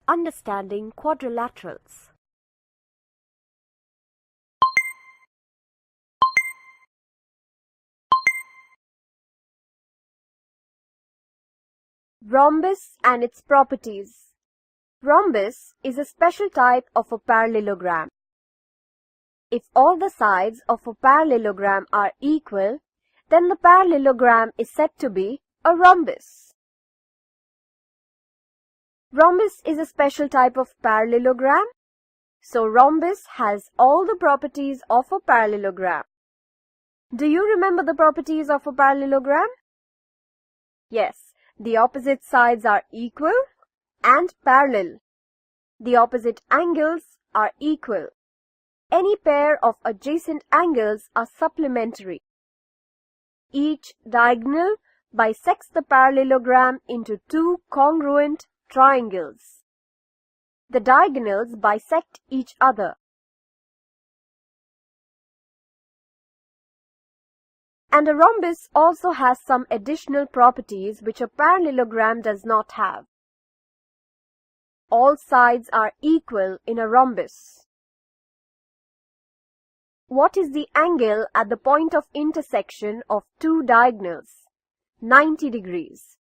Understanding quadrilaterals. Rhombus and its properties. Rhombus is a special type of a parallelogram. If all the sides of a parallelogram are equal, then the parallelogram is said to be a rhombus. Rhombus is a special type of parallelogram, so rhombus has all the properties of a parallelogram. Do you remember the properties of a parallelogram? Yes, the opposite sides are equal and parallel. The opposite angles are equal. Any pair of adjacent angles are supplementary. Each diagonal bisects the parallelogram into two congruent triangles. The diagonals bisect each other. And a rhombus also has some additional properties which a parallelogram does not have. All sides are equal in a rhombus. What is the angle at the point of intersection of two diagonals? 90 degrees.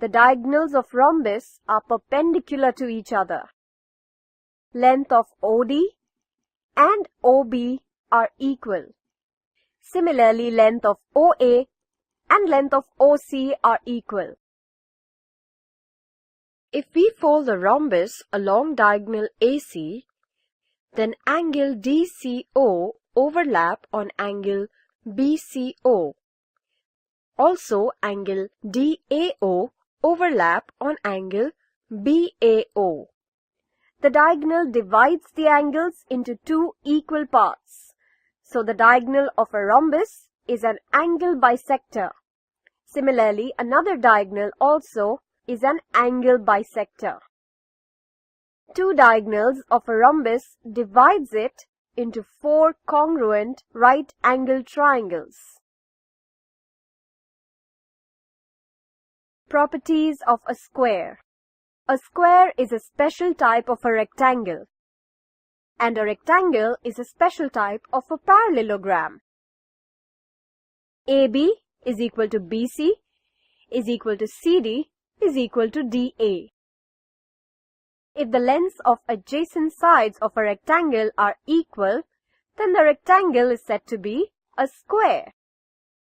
The diagonals of rhombus are perpendicular to each other. Length of OD and OB are equal. Similarly, length of OA and length of OC are equal. If we fold the rhombus along diagonal AC, then angle DCO overlap on angle BCO. Also, angle DAO overlap on angle BAO. The diagonal divides the angles into two equal parts. So the diagonal of a rhombus is an angle bisector. Similarly, another diagonal also is an angle bisector. Two diagonals of a rhombus divides it into four congruent right-angled triangles. Properties of a square. A square is a special type of a rectangle, and a rectangle is a special type of a parallelogram. AB is equal to BC is equal to CD is equal to DA. If the lengths of adjacent sides of a rectangle are equal, then the rectangle is said to be a square.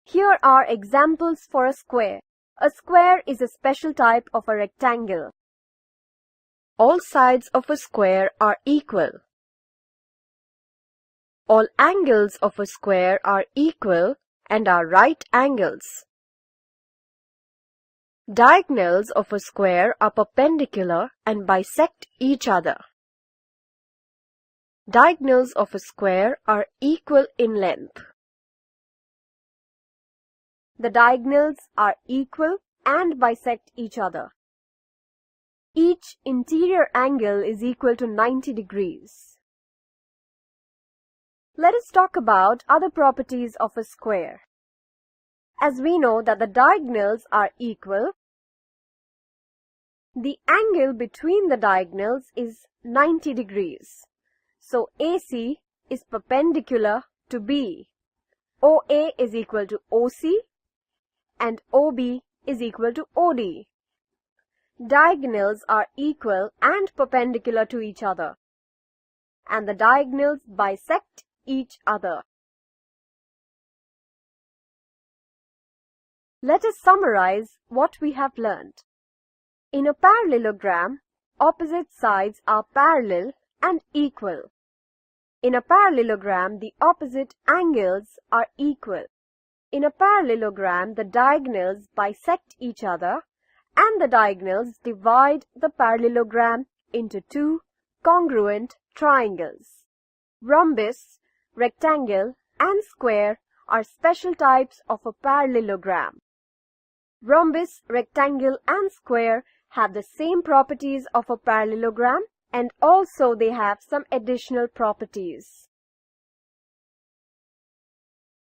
Here are examples for a square. A square is a special type of a rectangle. All sides of a square are equal. All angles of a square are equal and are right angles. Diagonals of a square are perpendicular and bisect each other. Diagonals of a square are equal in length. The diagonals are equal and bisect each other. Each interior angle is equal to 90 degrees. Let us talk about other properties of a square. As we know that the diagonals are equal, the angle between the diagonals is 90 degrees. So AC is perpendicular to B. OA is equal to OC and OB is equal to OD. Diagonals are equal and perpendicular to each other, and the diagonals bisect each other. Let us summarize what we have learned. In a parallelogram, opposite sides are parallel and equal. In a parallelogram, the opposite angles are equal. In a parallelogram, the diagonals bisect each other and the diagonals divide the parallelogram into two congruent triangles. Rhombus, rectangle, and square are special types of a parallelogram. Rhombus, rectangle, and square have the same properties of a parallelogram, and also they have some additional properties.